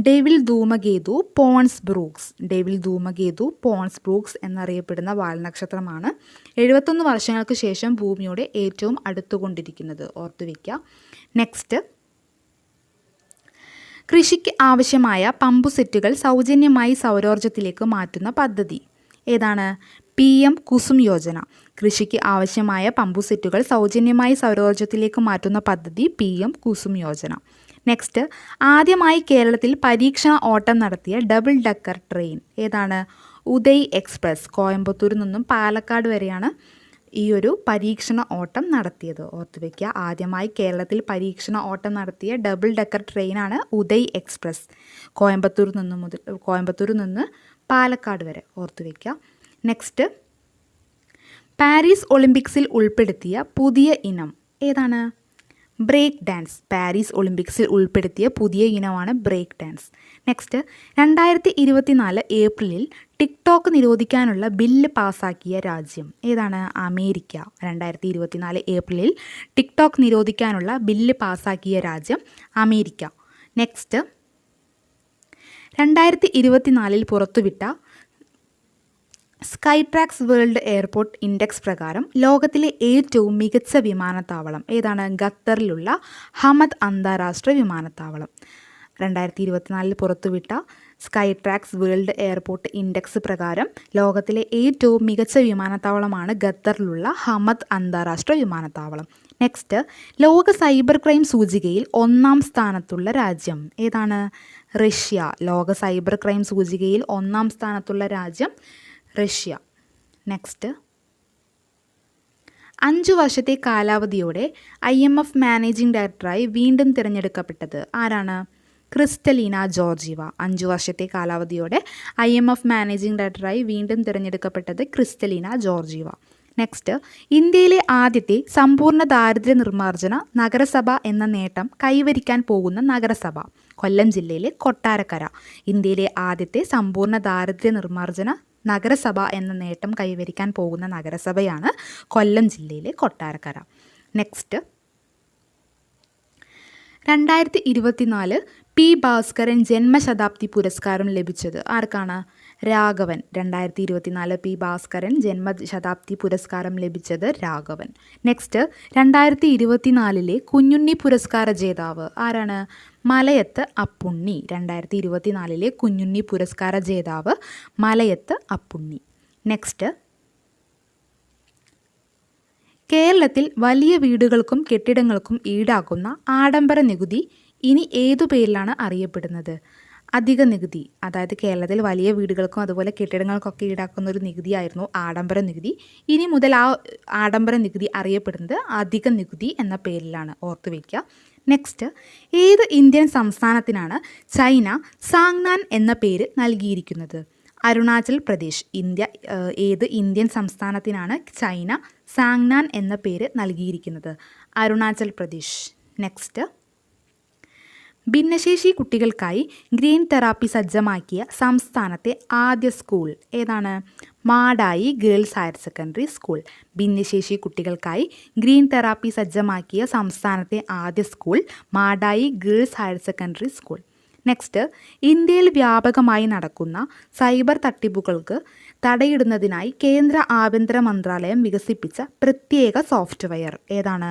Devil ധൂമകേതു Ponce Brooks. Devil ധൂമകേതു Ponce Brooks എന്നറിയപ്പെടുന്ന വാൽ നക്ഷത്രമാണ് 71 വർഷങ്ങൾക്ക് ശേഷം ഭൂമിയോട് ഏറ്റവും അടുത്തുകൊണ്ടിരിക്കുന്നത്. ഓർത്തുവയ്ക്കുക. നെക്സ്റ്റ്, കൃഷിക്ക് ആവശ്യമായ പമ്പു സെറ്റുകൾ സൗജന്യമായി സൗരോർജ്ജത്തിലേക്ക് മാറ്റുന്ന പദ്ധതി ഏതാണ്? PM കുസും യോജന. കൃഷിക്ക് ആവശ്യമായ പമ്പു സെറ്റുകൾ സൗജന്യമായി സൗരോർജ്ജത്തിലേക്ക് മാറ്റുന്ന പദ്ധതി PM കുസും യോജന. നെക്സ്റ്റ്, ആദ്യമായി കേരളത്തിൽ പരീക്ഷണ ഓട്ടം നടത്തിയ ഡബിൾ ഡക്കർ ട്രെയിൻ ഏതാണ്? ഉദയ് എക്സ്പ്രസ്. കോയമ്പത്തൂരിൽ നിന്നും പാലക്കാട് വരെയാണ് ഈ ഒരു പരീക്ഷണ ഓട്ടം നടത്തിയത്. ഓർത്തുവയ്ക്കുക. ആദ്യമായി കേരളത്തിൽ പരീക്ഷണ ഓട്ടം നടത്തിയ ഡബിൾ ഡക്കർ ട്രെയിനാണ് ഉദയ് എക്സ്പ്രസ്. കോയമ്പത്തൂരിൽ നിന്ന് പാലക്കാട് വരെ. ഓർത്തുവയ്ക്കുക. നെക്സ്റ്റ്, പാരീസ് ഒളിമ്പിക്സിൽ ഉൾപ്പെടുത്തിയ പുതിയ ഇനം ഏതാണ്? Break dance. പാരീസ് ഒളിമ്പിക്സിൽ ഉൾപ്പെടുത്തിയ പുതിയ ഇനമാണ് ബ്രേക്ക് ഡാൻസ്. നെക്സ്റ്റ്, 2024 ഏപ്രിലിൽ ടിക്ടോക്ക് നിരോധിക്കാനുള്ള ബില്ല് പാസാക്കിയ രാജ്യം ഏതാണ്? അമേരിക്ക. 2024 ഏപ്രിലിൽ ടിക്ടോക്ക് നിരോധിക്കാനുള്ള ബില്ല് പാസാക്കിയ രാജ്യം അമേരിക്ക. നെക്സ്റ്റ്, 2024 പുറത്തുവിട്ട സ്കൈട്രാക്സ് വേൾഡ് എയർപോർട്ട് ഇൻഡെക്സ് പ്രകാരം ലോകത്തിലെ ഏറ്റവും മികച്ച വിമാനത്താവളം ഏതാണ്? ഖത്തറിലുള്ള ഹമദ് അന്താരാഷ്ട്ര വിമാനത്താവളം. 2024 പുറത്തുവിട്ട സ്കൈട്രാക്സ് വേൾഡ് എയർപോർട്ട് ഇൻഡെക്സ് പ്രകാരം ലോകത്തിലെ ഏറ്റവും മികച്ച വിമാനത്താവളമാണ് ഖത്തറിലുള്ള ഹമദ് അന്താരാഷ്ട്ര വിമാനത്താവളം. നെക്സ്റ്റ്, ലോക സൈബർ ക്രൈം സൂചികയിൽ 1-ാം സ്ഥാനത്തുള്ള രാജ്യം ഏതാണ്? റഷ്യ. ലോക സൈബർ ക്രൈം സൂചികയിൽ 1-ാം സ്ഥാനത്തുള്ള രാജ്യം റഷ്യ. നെക്സ്റ്റ്, 5 വർഷത്തെ കാലാവധിയോടെ IMF മാനേജിംഗ് ഡയറക്ടറായി വീണ്ടും തിരഞ്ഞെടുക്കപ്പെട്ടത് ആരാണ്? ക്രിസ്റ്റലീന ജോർജീവ. 5 വർഷത്തെ കാലാവധിയോടെ IMF മാനേജിംഗ് ഡയറക്ടറായി വീണ്ടും തിരഞ്ഞെടുക്കപ്പെട്ടത് ക്രിസ്റ്റലീന ജോർജീവ. നെക്സ്റ്റ്, ഇന്ത്യയിലെ ആദ്യത്തെ സമ്പൂർണ്ണ ദാരിദ്ര്യ നിർമ്മാർജ്ജന നഗരസഭ എന്ന നേട്ടം കൈവരിക്കാൻ പോകുന്ന നഗരസഭ കൊല്ലം ജില്ലയിലെ കൊട്ടാരക്കര. ഇന്ത്യയിലെ ആദ്യത്തെ സമ്പൂർണ്ണ ദാരിദ്ര്യ നിർമ്മാർജ്ജന നഗരസഭ എന്ന നേട്ടം കൈവരിക്കാൻ പോകുന്ന നഗരസഭയാണ് കൊല്ലം ജില്ലയിലെ കൊട്ടാരക്കര. Next, 2024 P. ഭാസ്കരൻ ജന്മശതാബ്ദി പുരസ്കാരം ലഭിച്ചത് ആർക്കാണ്? രാഘവൻ. 2024 P. ഭാസ്കരൻ ജന്മശതാബ്ദി പുരസ്കാരം ലഭിച്ചത് രാഘവൻ. നെക്സ്റ്റ്, 2024 കുഞ്ഞുണ്ണി പുരസ്കാര ജേതാവ് ആരാണ്? മലയത്ത് അപ്പുണ്ണി. 2024 കുഞ്ഞുണ്ണി പുരസ്കാര ജേതാവ് മലയത്ത് അപ്പുണ്ണി. നെക്സ്റ്റ്, കേരളത്തിൽ വലിയ വീടുകൾക്കും കെട്ടിടങ്ങൾക്കും ഈടാക്കുന്ന ആഡംബര നികുതി ഇനി ഏതു പേരിലാണ് അറിയപ്പെടുന്നത്? അധിക നികുതി. അതായത് കേരളത്തിൽ വലിയ വീടുകൾക്കും അതുപോലെ കെട്ടിടങ്ങൾക്കൊക്കെ ഈടാക്കുന്ന ഒരു നികുതിയായിരുന്നു ആഡംബര നികുതി. ഇനി മുതൽ ആ ആഡംബര നികുതി അറിയപ്പെടുന്നത് അധിക നികുതി എന്ന പേരിലാണ്. ഓർത്തു വയ്ക്കുക. നെക്സ്റ്റ്, ഏത് ഇന്ത്യൻ സംസ്ഥാനത്തിനാണ് ചൈന സാങ്നാൻ എന്ന പേര് നൽകിയിരിക്കുന്നത്? അരുണാചൽ പ്രദേശ്. ഏത് ഇന്ത്യൻ സംസ്ഥാനത്തിനാണ് ചൈന സാങ്നാൻ എന്ന പേര് നൽകിയിരിക്കുന്നത്? അരുണാചൽ പ്രദേശ്. നെക്സ്റ്റ്, ഭിന്നശേഷി കുട്ടികൾക്കായി ഗ്രീൻ തെറാപ്പി സജ്ജമാക്കിയ സംസ്ഥാനത്തെ ആദ്യ സ്കൂൾ ഏതാണ്? Madayi girls higher secondary school. ഭിന്നശേഷി കുട്ടികൾക്കായി ഗ്രീൻ തെറാപ്പി സജ്ജമാക്കിയ സംസ്ഥാനത്തെ ആദ്യ school Madayi girls higher secondary school. Next, ഇന്ത്യയിൽ വ്യാപകമായി നടക്കുന്ന സൈബർ തട്ടിപ്പുകൾക്ക് തടയിടുന്നതിനായി കേന്ദ്ര ആഭ്യന്തര മന്ത്രാലയം വികസിപ്പിച്ച പ്രത്യേക സോഫ്റ്റ്വെയർ ഏതാണ്?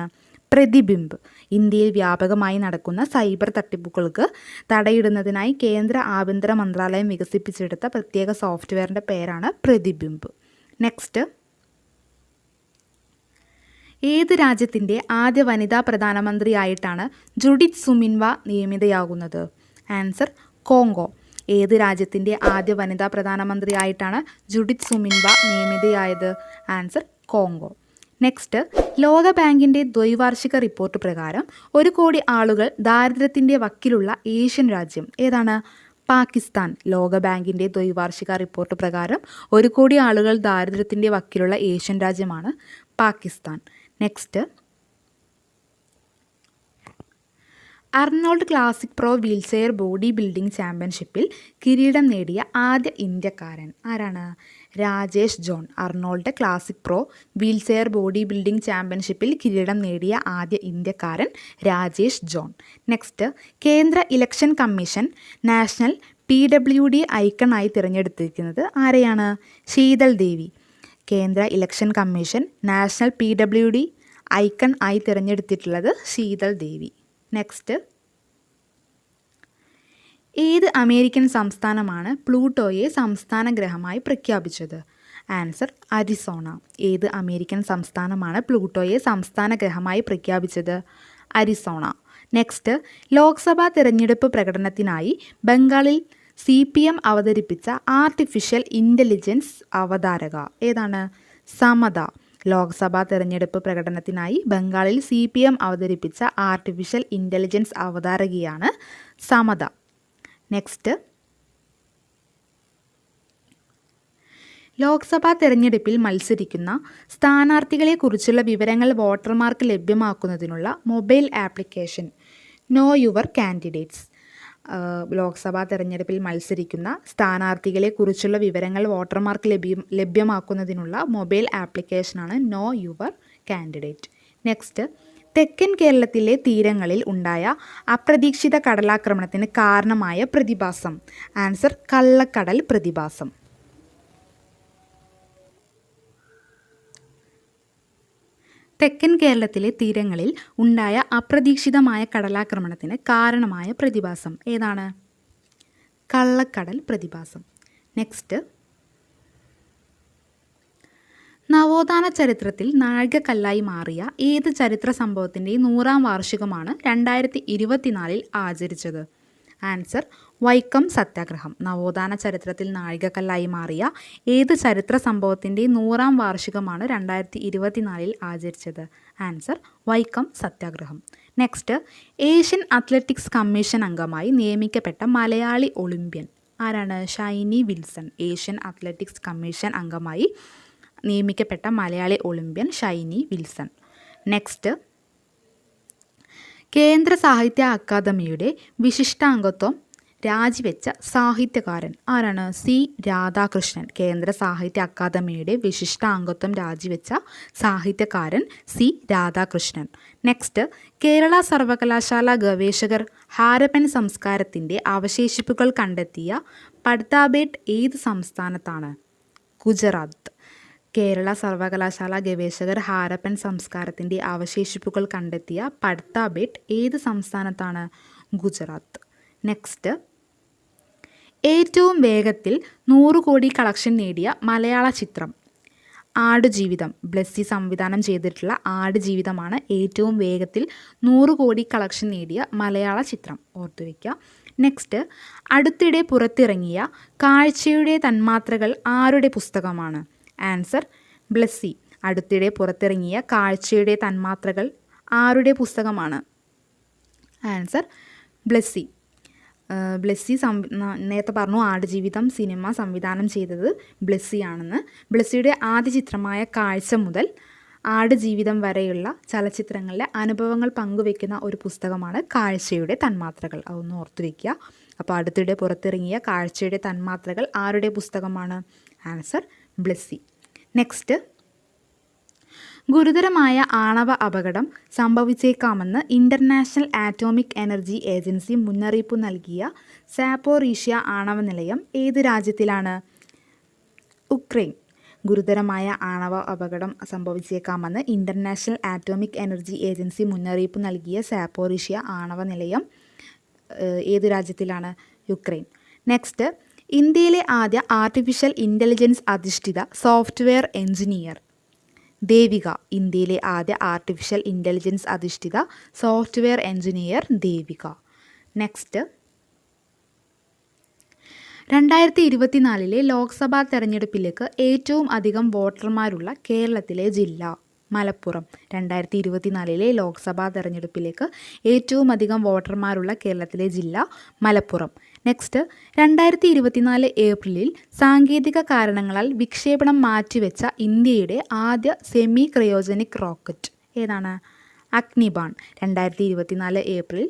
പ്രതിബിംബ്. ഇന്ത്യയിൽ വ്യാപകമായി നടക്കുന്ന സൈബർ തട്ടിപ്പുകൾക്ക് തടയിടുന്നതിനായി കേന്ദ്ര ആഭ്യന്തര മന്ത്രാലയം വികസിപ്പിച്ചെടുത്ത പ്രത്യേക സോഫ്റ്റ്വെയറിൻ്റെ പേരാണ് പ്രതിബിംബ്. നെക്സ്റ്റ്, ഏത് രാജ്യത്തിൻ്റെ ആദ്യ വനിതാ പ്രധാനമന്ത്രിയായിട്ടാണ് ജുഡിത്ത് സുമിൻവ നിയമിതയാകുന്നത്? Answer Congo. ഏത് രാജ്യത്തിൻ്റെ ആദ്യ വനിതാ പ്രധാനമന്ത്രിയായിട്ടാണ് ജുഡിത്ത് സുമിൻവ നിയമിതയായത്? Answer Congo. നെക്സ്റ്റ്, ലോകബാങ്കിൻ്റെ ദ്വൈവാർഷിക റിപ്പോർട്ട് പ്രകാരം 1 കോടി ആളുകൾ ദാരിദ്ര്യത്തിൻ്റെ വക്കിലുള്ള ഏഷ്യൻ രാജ്യം ഏതാണ്? പാകിസ്ഥാൻ. ലോകബാങ്കിൻ്റെ ദ്വൈവാർഷിക റിപ്പോർട്ട് പ്രകാരം 1 കോടി ആളുകൾ ദാരിദ്ര്യത്തിൻ്റെ വക്കിലുള്ള ഏഷ്യൻ രാജ്യമാണ് Pakistan. Next, Arnold classic pro wheelchair body building ചാമ്പ്യൻഷിപ്പിൽ കിരീടം നേടിയ ആദ്യ ഇന്ത്യക്കാരൻ ആരാണ്? Rajesh John. Arnold classic pro wheelchair body building ചാമ്പ്യൻഷിപ്പിൽ കിരീടം നേടിയ ആദ്യ ഇന്ത്യക്കാരൻ രാജേഷ് ജോൺ. നെക്സ്റ്റ്, കേന്ദ്ര ഇലക്ഷൻ കമ്മീഷൻ നാഷണൽ PWD ഐക്കണായി തിരഞ്ഞെടുത്തിരിക്കുന്നത് ആരെയാണ്? ശീതൾ ദേവി. കേന്ദ്ര election commission national PWD icon ആയി തിരഞ്ഞെടുത്തിട്ടുള്ളത് ശീതൾ ദേവി. നെക്സ്റ്റ്, ഏത് അമേരിക്കൻ സംസ്ഥാനമാണ് പ്ലൂട്ടോയെ സംസ്ഥാന ഗ്രഹമായി പ്രഖ്യാപിച്ചത്? Answer Arizona. ഏത് അമേരിക്കൻ സംസ്ഥാനമാണ് പ്ലൂട്ടോയെ സംസ്ഥാന ഗ്രഹമായി പ്രഖ്യാപിച്ചത്? അരിസോണ. നെക്സ്റ്റ്, ലോക്സഭാ തിരഞ്ഞെടുപ്പ് പ്രകടനത്തിനായി ബംഗാളിൽ CPM അവതരിപ്പിച്ച ആർട്ടിഫിഷ്യൽ ഇൻ്റലിജൻസ് അവതാരക ഏതാണ്? സമത. ലോക്സഭാ തിരഞ്ഞെടുപ്പ് പ്രകടനത്തിനായി ബംഗാളിൽ CPM അവതരിപ്പിച്ച ആർട്ടിഫിഷ്യൽ ഇൻ്റലിജൻസ് അവതാരകയാണ് സമത. നെക്സ്റ്റ്, ലോക്സഭാ തിരഞ്ഞെടുപ്പിൽ മത്സരിക്കുന്ന സ്ഥാനാർത്ഥികളെക്കുറിച്ചുള്ള വിവരങ്ങൾ വോട്ടർമാർക്ക് ലഭ്യമാക്കുന്നതിനുള്ള mobile application know your candidates. Lok Sabha തിരഞ്ഞെടുപ്പിൽ മത്സരിക്കുന്ന സ്ഥാനാർത്ഥികളെക്കുറിച്ചുള്ള വിവരങ്ങൾ വോട്ടർമാർക്ക് ലഭ്യമാക്കുന്നതിനുള്ള മൊബൈൽ ആപ്ലിക്കേഷനാണ് നോ യുവർ കാൻഡിഡേറ്റ്. നെക്സ്റ്റ്, തെക്കൻ കേരളത്തിലെ തീരങ്ങളിൽ ഉണ്ടായ അപ്രതീക്ഷിത കടലാക്രമണത്തിന് കാരണമായ പ്രതിഭാസം? ആൻസർ കള്ളക്കടൽ പ്രതിഭാസം. തെക്കൻ കേരളത്തിലെ തീരങ്ങളിൽ ഉണ്ടായ അപ്രതീക്ഷിതമായ കടലാക്രമണത്തിന് കാരണമായ പ്രതിഭാസം ഏതാണ്? കള്ളക്കടൽ പ്രതിഭാസം. നെക്സ്റ്റ്, നവോത്ഥാന ചരിത്രത്തിൽ നാഴികക്കല്ലായി മാറിയ ഏത് ചരിത്ര സംഭവത്തിൻ്റെ 100ാം വാർഷികമാണ് 2024 ആചരിച്ചത്? ആൻസർ വൈക്കം സത്യാഗ്രഹം. നവോത്ഥാന ചരിത്രത്തിൽ നാഴികക്കല്ലായി മാറിയ ഏത് ചരിത്ര സംഭവത്തിൻ്റെ 100ാം വാർഷികമാണ് 2024 ആചരിച്ചത്? ആൻസർ വൈക്കം സത്യാഗ്രഹം. നെക്സ്റ്റ്, ഏഷ്യൻ അത്ലറ്റിക്സ് കമ്മീഷൻ അംഗമായി നിയമിക്കപ്പെട്ട മലയാളി ഒളിമ്പ്യൻ ആരാണ്? Shiny Wilson. Asian athletics commission അംഗമായി നിയമിക്കപ്പെട്ട മലയാളി ഒളിമ്പ്യൻ ഷൈനി വിൽസൺ. നെക്സ്റ്റ്, കേന്ദ്ര സാഹിത്യ അക്കാദമിയുടെ വിശിഷ്ടാംഗത്വം രാജിവെച്ച സാഹിത്യകാരൻ ആരാണ്? C. രാധാകൃഷ്ണൻ. കേന്ദ്ര സാഹിത്യ അക്കാദമിയുടെ വിശിഷ്ടാംഗത്വം രാജിവെച്ച സാഹിത്യകാരൻ C. രാധാകൃഷ്ണൻ. നെക്സ്റ്റ്, കേരള സർവകലാശാല ഗവേഷകർ ഹാരപ്പൻ സംസ്കാരത്തിൻ്റെ അവശേഷിപ്പുകൾ കണ്ടെത്തിയ പട്താബേട്ട് ഏത് സംസ്ഥാനത്താണ്? ഗുജറാത്ത്. കേരള സർവകലാശാല ഗവേഷകർ ഹാരപ്പൻ സംസ്കാരത്തിൻ്റെ അവശേഷിപ്പുകൾ കണ്ടെത്തിയ പട്താബേട്ട് ഏത് സംസ്ഥാനത്താണ്? ഗുജറാത്ത്. നെക്സ്റ്റ്, ഏറ്റവും വേഗത്തിൽ 100 കോടി കളക്ഷൻ നേടിയ മലയാള ചിത്രം? ആടുജീവിതം. ബ്ലെസ്സി സംവിധാനം ചെയ്തിട്ടുള്ള ആടുജീവിതമാണ് ഏറ്റവും വേഗത്തിൽ 100 കോടി കളക്ഷൻ നേടിയ മലയാള ചിത്രം. ഓർത്തുവയ്ക്കുക. നെക്സ്റ്റ്, അടുത്തിടെ പുറത്തിറങ്ങിയ കാഴ്ചയുടെ തന്മാത്രകൾ ആരുടെ പുസ്തകമാണ്? ആൻസർ ബ്ലെസ്സി. അടുത്തിടെ പുറത്തിറങ്ങിയ കാഴ്ചയുടെ തന്മാത്രകൾ ആരുടെ പുസ്തകമാണ്? ആൻസർ ബ്ലെസ്സി. നേരത്തെ പറഞ്ഞു ആടുജീവിതം സിനിമ സംവിധാനം ചെയ്തത് ബ്ലെസ്സിയാണെന്ന്. ബ്ലെസ്സിയുടെ ആദ്യ ചിത്രമായ കാഴ്ച മുതൽ ആടുജീവിതം വരെയുള്ള ചലച്ചിത്രങ്ങളിലെ അനുഭവങ്ങൾ പങ്കുവെക്കുന്ന ഒരു പുസ്തകമാണ് കാഴ്ചയുടെ തന്മാത്രകൾ. അതൊന്ന് ഓർത്തു വയ്ക്കുക. അപ്പോൾ അടുത്തിടെ പുറത്തിറങ്ങിയ കാഴ്ചയുടെ തന്മാത്രകൾ ആരുടെ പുസ്തകമാണ്? ആൻസർ ബ്ലെസ്സി. നെക്സ്റ്റ്, ഗുരുതരമായ ആണവ അപകടം സംഭവിച്ചേക്കാമെന്ന് ഇൻ്റർനാഷണൽ ആറ്റോമിക് എനർജി ഏജൻസി മുന്നറിയിപ്പ് നൽകിയ സാപ്പോറീഷ്യ ആണവ നിലയം ഏത് രാജ്യത്തിലാണ്? ഉക്രൈൻ. ഗുരുതരമായ ആണവ അപകടം സംഭവിച്ചേക്കാമെന്ന് ഇൻ്റർനാഷണൽ ആറ്റോമിക് എനർജി ഏജൻസി മുന്നറിയിപ്പ് നൽകിയ സാപ്പോറീഷ്യ ആണവ നിലയം ഏത് രാജ്യത്തിലാണ്? യുക്രൈൻ. നെക്സ്റ്റ്, ഇന്ത്യയിലെ ആദ്യ ആർട്ടിഫിഷ്യൽ ഇൻ്റലിജൻസ് അധിഷ്ഠിത സോഫ്റ്റ്വെയർ എഞ്ചിനീയർ? ദേവിക. ഇന്ത്യയിലെ ആദ്യ ആർട്ടിഫിഷ്യൽ ഇൻ്റലിജൻസ് അധിഷ്ഠിത software engineer Devika. Next, 2024 Lok Sabha തെരഞ്ഞെടുപ്പിലേക്ക് ഏറ്റവും അധികം വോട്ടർമാരുള്ള കേരളത്തിലെ ജില്ല? മലപ്പുറം. 2024 ലോക്സഭാ തെരഞ്ഞെടുപ്പിലേക്ക് ഏറ്റവും അധികം വോട്ടർമാരുള്ള കേരളത്തിലെ ജില്ല മലപ്പുറം. നെക്സ്റ്റ്, 2024 ഏപ്രിലിൽ സാങ്കേതിക കാരണങ്ങളാൽ വിക്ഷേപണം മാറ്റിവെച്ച ഇന്ത്യയുടെ ആദ്യ സെമി ക്രയോജനിക് റോക്കറ്റ് ഏതാണ്? അഗ്നിബാൺ. 2024 ഏപ്രിൽ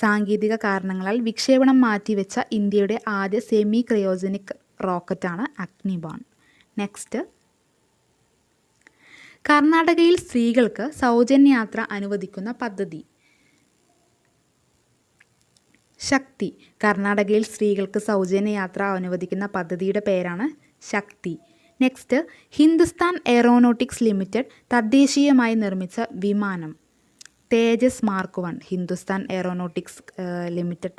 സാങ്കേതിക കാരണങ്ങളാൽ വിക്ഷേപണം മാറ്റിവെച്ച ഇന്ത്യയുടെ ആദ്യ സെമി ക്രയോജനിക് റോക്കറ്റാണ് അഗ്നിബാൺ. നെക്സ്റ്റ്, കർണാടകയിൽ സ്ത്രീകൾക്ക് സൗജന്യയാത്ര അനുവദിക്കുന്ന പദ്ധതി? ശക്തി. കർണാടകയിൽ സ്ത്രീകൾക്ക് സൗജന്യയാത്ര അനുവദിക്കുന്ന പദ്ധതിയുടെ പേരാണ് ശക്തി. നെക്സ്റ്റ്, ഹിന്ദുസ്ഥാൻ എയറോനോട്ടിക്സ് ലിമിറ്റഡ് തദ്ദേശീയമായി നിർമ്മിച്ച വിമാനം? തേജസ് മാർക്ക് 1. ഹിന്ദുസ്ഥാൻ എയറോനോട്ടിക്സ് ലിമിറ്റഡ്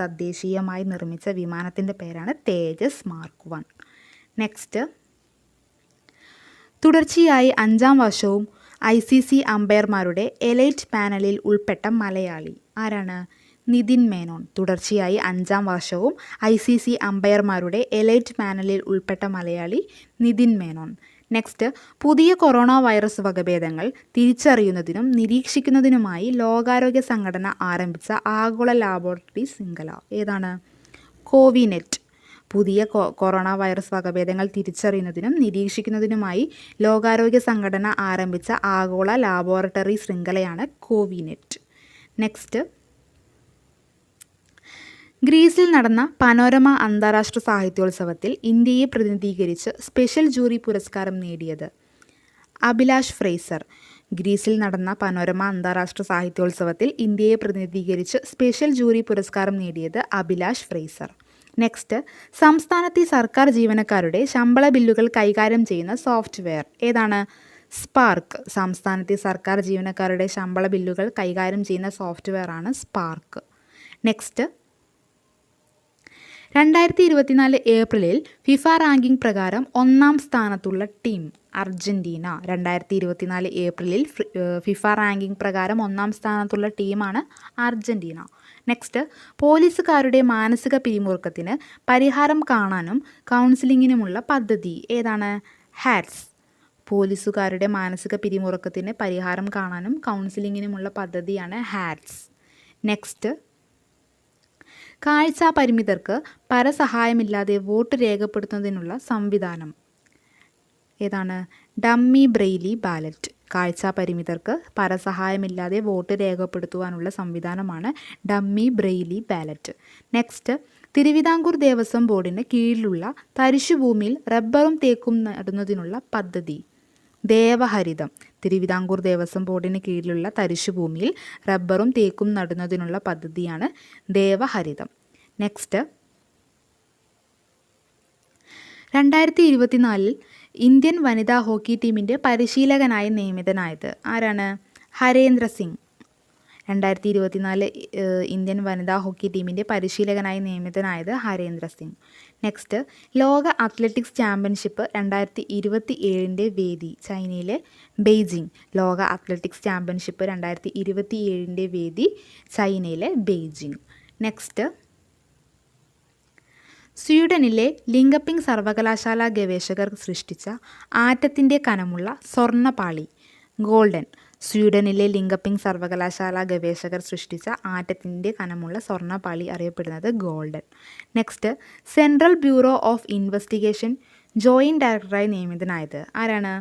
തദ്ദേശീയമായി നിർമ്മിച്ച വിമാനത്തിൻ്റെ പേരാണ് തേജസ് മാർക്ക് 1. നെക്സ്റ്റ്, തുടർച്ചയായി 5-ാം വർഷവും ICC അമ്പയർമാരുടെ എലൈറ്റ് പാനലിൽ ഉൾപ്പെട്ട മലയാളി ആരാണ്? നിതിൻ മേനോൻ. തുടർച്ചയായി 5-ാം വർഷവും ICC അമ്പയർമാരുടെ എലൈറ്റ് പാനലിൽ ഉൾപ്പെട്ട മലയാളി നിതിൻ മേനോൻ. നെക്സ്റ്റ്, പുതിയ കൊറോണ വൈറസ് വകഭേദങ്ങൾ തിരിച്ചറിയുന്നതിനും നിരീക്ഷിക്കുന്നതിനുമായി ലോകാരോഗ്യ സംഘടന ആരംഭിച്ച ആഗോള ലാബോറട്ടറി ശൃംഖല ഏതാണ്? കോവിനെറ്റ്. പുതിയ കൊറോണ വൈറസ് വകഭേദങ്ങൾ തിരിച്ചറിയുന്നതിനും നിരീക്ഷിക്കുന്നതിനുമായി ലോകാരോഗ്യ സംഘടന ആരംഭിച്ച ആഗോള ലാബോറട്ടറി ശൃംഖലയാണ് കോവിനെറ്റ്. നെക്സ്റ്റ്, ഗ്രീസിൽ നടന്ന പനോരമ അന്താരാഷ്ട്ര സാഹിത്യോത്സവത്തിൽ ഇന്ത്യയെ പ്രതിനിധീകരിച്ച് സ്പെഷ്യൽ ജൂറി പുരസ്കാരം നേടിയത്? അഭിലാഷ് ഫ്രേസർ. ഗ്രീസിൽ നടന്ന പനോരമ അന്താരാഷ്ട്ര സാഹിത്യോത്സവത്തിൽ ഇന്ത്യയെ പ്രതിനിധീകരിച്ച് സ്പെഷ്യൽ ജൂറി പുരസ്കാരം നേടിയത് അഭിലാഷ് ഫ്രേസർ. നെക്സ്റ്റ്, സംസ്ഥാനത്തെ സർക്കാർ ജീവനക്കാരുടെ ശമ്പള ബില്ലുകൾ കൈകാര്യം ചെയ്യുന്ന സോഫ്റ്റ്വെയർ ഏതാണ്? സ്പാർക്ക്. സംസ്ഥാനത്തെ സർക്കാർ ജീവനക്കാരുടെ ശമ്പള ബില്ലുകൾ കൈകാര്യം ചെയ്യുന്ന സോഫ്റ്റ്വെയർ ആണ് സ്പാർക്ക്. നെക്സ്റ്റ്, 2024 ഏപ്രിലിൽ ഫിഫ റാങ്കിംഗ് പ്രകാരം 1-ാം സ്ഥാനത്തുള്ള ടീം? അർജൻറ്റീന. 2024 ഏപ്രിലിൽ ഫിഫ റാങ്കിംഗ് പ്രകാരം 1-ാം സ്ഥാനത്തുള്ള ടീമാണ് അർജൻറ്റീന. നെക്സ്റ്റ്, പോലീസുകാരുടെ മാനസിക പിരിമുറുക്കത്തിന് പരിഹാരം കാണാനും കൗൺസിലിങ്ങിനുമുള്ള പദ്ധതി ഏതാണ്? ഹാറ്റ്സ്. പോലീസുകാരുടെ മാനസിക പിരിമുറുക്കത്തിന് പരിഹാരം കാണാനും കൗൺസിലിങ്ങിനുമുള്ള പദ്ധതിയാണ് ഹാറ്റ്സ്. നെക്സ്റ്റ്, കാഴ്ചാ പരിമിതർക്ക് പരസഹായമില്ലാതെ വോട്ട് രേഖപ്പെടുത്തുന്നതിനുള്ള സംവിധാനം ഏതാണ്? Dummy braille ballot. കാഴ്ചാ പരിമിതർക്ക് പരസഹായമില്ലാതെ വോട്ട് രേഖപ്പെടുത്തുവാനുള്ള സംവിധാനമാണ് dummy braille ballot. Next, Thiruvithamkoor Devaswom ബോർഡിന് കീഴിലുള്ള തരിശുഭൂമിയിൽ റബ്ബറും തേക്കും നടുന്നതിനുള്ള പദ്ധതി? ദേവഹരിതം. തിരുവിതാംകൂർ ദേവസ്വം ബോർഡിന് കീഴിലുള്ള തരിശുഭൂമിയിൽ റബ്ബറും തേക്കും നടുന്നതിനുള്ള പദ്ധതിയാണ് ദേവഹരിതം. നെക്സ്റ്റ്, 2024 ഇന്ത്യൻ വനിതാ ഹോക്കി ടീമിൻ്റെ പരിശീലകനായി നിയമിതനായത് ആരാണ്? ഹരേന്ദ്ര സിംഗ്. 2024 ഇന്ത്യൻ വനിതാ ഹോക്കി ടീമിൻ്റെ പരിശീലകനായി നിയമിതനായത് ഹരേന്ദ്ര സിംഗ്. നെക്സ്റ്റ്, ലോക അത്ലറ്റിക്സ് ചാമ്പ്യൻഷിപ്പ് 2027 വേദി? ചൈനയിലെ ബെയ്ജിംഗ്. ലോക അത്ലറ്റിക്സ് ചാമ്പ്യൻഷിപ്പ് 2027 വേദി? ചൈനയിലെ ബെയ്ജിംഗ്. നെക്സ്റ്റ്, സ്വീഡനിലെ ലിങ്കപ്പിംഗ് സർവകലാശാല ഗവേഷകർ സൃഷ്ടിച്ച ആറ്റത്തിൻ്റെ കനമുള്ള സ്വർണ്ണപാളി? ഗോൾഡൻ. സ്വീഡനിലെ ലിങ്കപ്പിംഗ് സർവകലാശാല ഗവേഷകർ സൃഷ്ടിച്ച ആറ്റത്തിൻ്റെ കനമുള്ള സ്വർണ്ണപാളി അറിയപ്പെടുന്നത് golden. Next, central bureau of investigation joint ഡയറക്ടറായി നിയമിതനായത് ആരാണ്?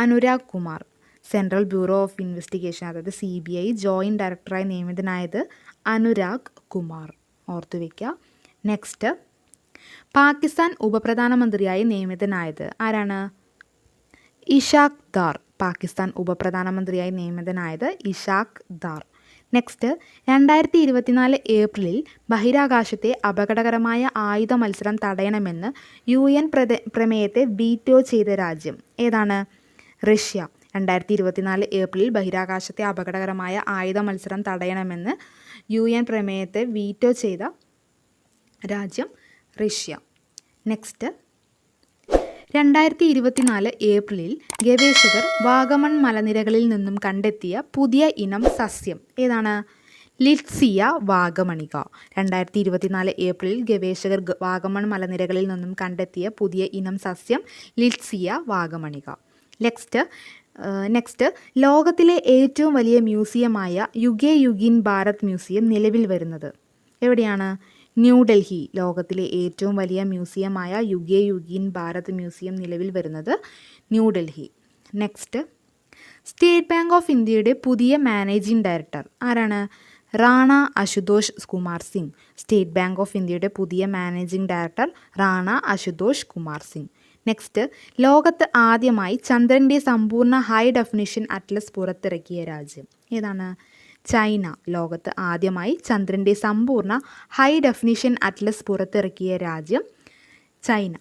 Anurag Kumar. Central bureau of investigation അതായത് CBI ജോയിൻറ്റ് ഡയറക്ടറായി നിയമിതനായത് അനുരാഗ് കുമാർ. ഓർത്തു വയ്ക്കുക. നെക്സ്റ്റ്, പാകിസ്ഥാൻ ഉപപ്രധാനമന്ത്രിയായി നിയമിതനായത് ആരാണ്? ഇഷാഖ് ദാർ. പാകിസ്ഥാൻ ഉപപ്രധാനമന്ത്രിയായി നിയമിതനായത് ഇഷാഖ് ദാർ. നെക്സ്റ്റ്, 2024 ഏപ്രിലിൽ ബഹിരാകാശത്തെ അപകടകരമായ ആയുധ മത്സരം തടയണമെന്ന് UN പ്രമേയത്തെ വീറ്റോ ചെയ്ത രാജ്യം ഏതാണ്? റഷ്യ. 2024 ഏപ്രിലിൽ ബഹിരാകാശത്തെ അപകടകരമായ ആയുധ മത്സരം തടയണമെന്ന് UN പ്രമേയത്തെ വീറ്റോ ചെയ്ത രാജ്യം റഷ്യ. നെക്സ്റ്റ്, 2024 ഏപ്രിലിൽ ഗവേഷകർ വാഗമൺ മലനിരകളിൽ നിന്നും കണ്ടെത്തിയ പുതിയ ഇനം സസ്യം ഏതാണ്? ലിറ്റ്സിയ വാഗമണിക. 2024 ഏപ്രിലിൽ ഗവേഷകർ വാഗമൺ മലനിരകളിൽ നിന്നും കണ്ടെത്തിയ പുതിയ ഇനം സസ്യം ലിറ്റ്സിയ വാഗമണിക. നെക്സ്റ്റ്, ലോകത്തിലെ ഏറ്റവും വലിയ മ്യൂസിയമായ യുഗേ യുഗിൻ ഭാരത് മ്യൂസിയം നിലവിൽ വരുന്നത് എവിടെയാണ്? ന്യൂഡൽഹി. ലോകത്തിലെ ഏറ്റവും വലിയ മ്യൂസിയമായ യുഗേ യുഗിൻ ഭാരത് മ്യൂസിയം നിലവിൽ വരുന്നത് New Delhi. Next, state bank of ഇന്ത്യയുടെ പുതിയ മാനേജിംഗ് ഡയറക്ടർ ആരാണ്? Rana Ashutosh Kumar Singh. State bank of ഇന്ത്യയുടെ പുതിയ managing director Rana Ashutosh Kumar Singh. Next, ലോകത്ത് ആദ്യമായി ചന്ദ്രൻ്റെ സമ്പൂർണ്ണ ഹൈ ഡെഫിനിഷൻ അറ്റ്ലസ് പുറത്തിറക്കിയ രാജ്യം ഏതാണ്? ചൈന. ലോകത്ത് ആദ്യമായി ചന്ദ്രൻ്റെ സമ്പൂർണ്ണ ഹൈ ഡെഫിനിഷൻ അറ്റ്ലസ് പുറത്തിറക്കിയ രാജ്യം ചൈന.